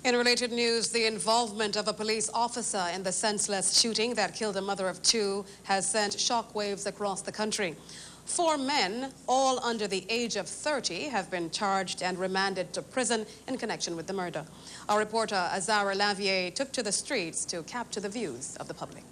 In related news, the involvement of a police officer in the senseless shooting that killed a mother of two has sent shockwaves across the country. 4 men, all under the age of 30, have been charged and remanded to prison in connection with the murder. Our reporter Azara Lavier took to the streets to capture the views of the public.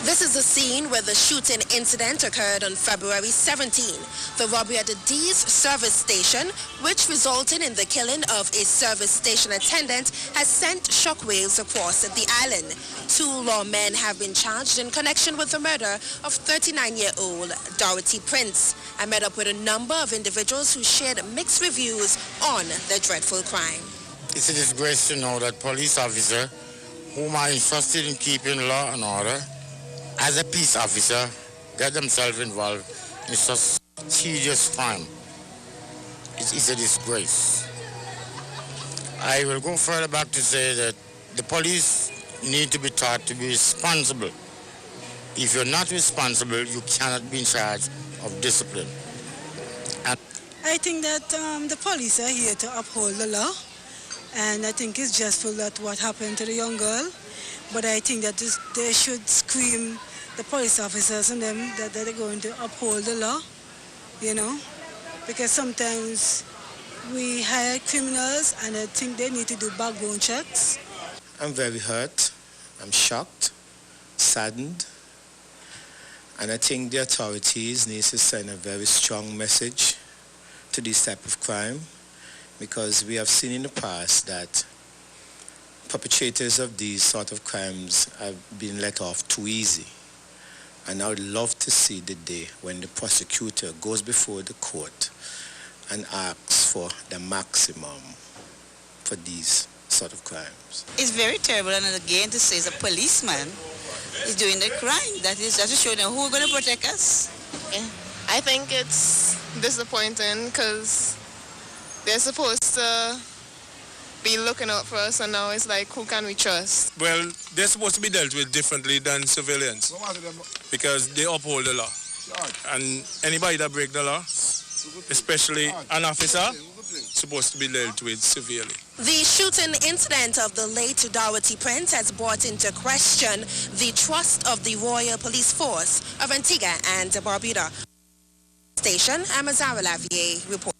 This is the scene where the shooting incident occurred on February 17. The robbery at the D's service station, which resulted in the killing of a service station attendant, has sent shockwaves across the island. 2 lawmen have been charged in connection with the murder of 39-year-old Dorothy Prince. I met up with a number of individuals who shared mixed reviews on the dreadful crime. It's a disgrace to know that police officer, whom are entrusted in keeping law and order, as a peace officer, get themselves involved in such tedious crime. It's a disgrace. I will go further back to say that the police need to be taught to be responsible. If you're not responsible, you cannot be in charge of discipline. I think that the police are here to uphold the law, and I think it's just for that what happened to the young girl. But I think that they should scream, the police officers and them, that they're going to uphold the law, you know, because sometimes we hire criminals and I think they need to do background checks. I'm very hurt, I'm shocked, saddened, and I think the authorities need to send a very strong message to this type of crime, because we have seen in the past that perpetrators of these sort of crimes have been let off too easy. And I would love to see the day when the prosecutor goes before the court and asks for the maximum for these sort of crimes. It's very terrible, and again to say as a policeman is doing the crime. That is just to show them who's going to protect us. Yeah. I think it's disappointing because they're supposed to be looking out for us, and now it's like, who can we trust? Well, they're supposed to be dealt with differently than civilians because they uphold the law. And anybody that breaks the law, especially an officer, supposed to be dealt with severely. The shooting incident of the late Dorothy Prince has brought into question the trust of the Royal Police Force of Antigua and Barbuda. Station, I'm Azara Lavier, reporting.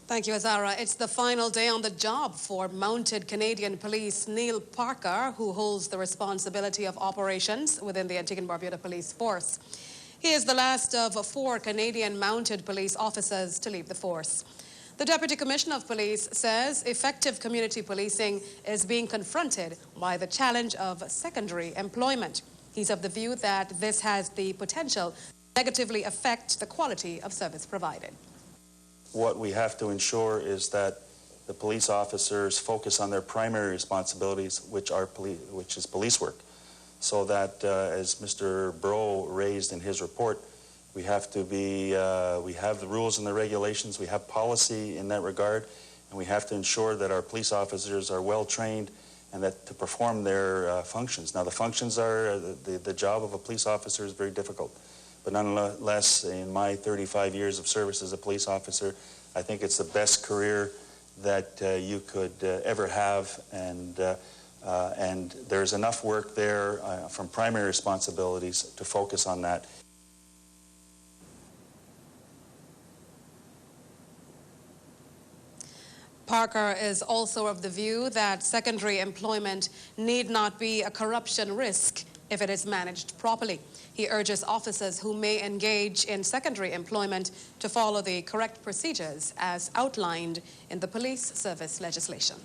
Thank you, Azara. It's the final day on the job for mounted Canadian Police Neil Parker, who holds the responsibility of operations within the Antigua and Barbuda Police Force. He is the last of 4 Canadian mounted police officers to leave the force. The Deputy Commissioner of Police says effective community policing is being confronted by the challenge of secondary employment. He's of the view that this has the potential to negatively affect the quality of service provided. What we have to ensure is that the police officers focus on their primary responsibilities, which is police work, so that, as Mr. Bro raised in his report, we have to be, we have the rules and the regulations, we have policy in that regard, and we have to ensure that our police officers are well trained and that to perform their functions. Now, the functions are, the job of a police officer is very difficult. But nonetheless, in my 35 years of service as a police officer, I think it's the best career that you could ever have, and there's enough work there from primary responsibilities to focus on that. Parker is also of the view that secondary employment need not be a corruption risk if it is managed properly. He urges officers who may engage in secondary employment to follow the correct procedures as outlined in the police service legislation.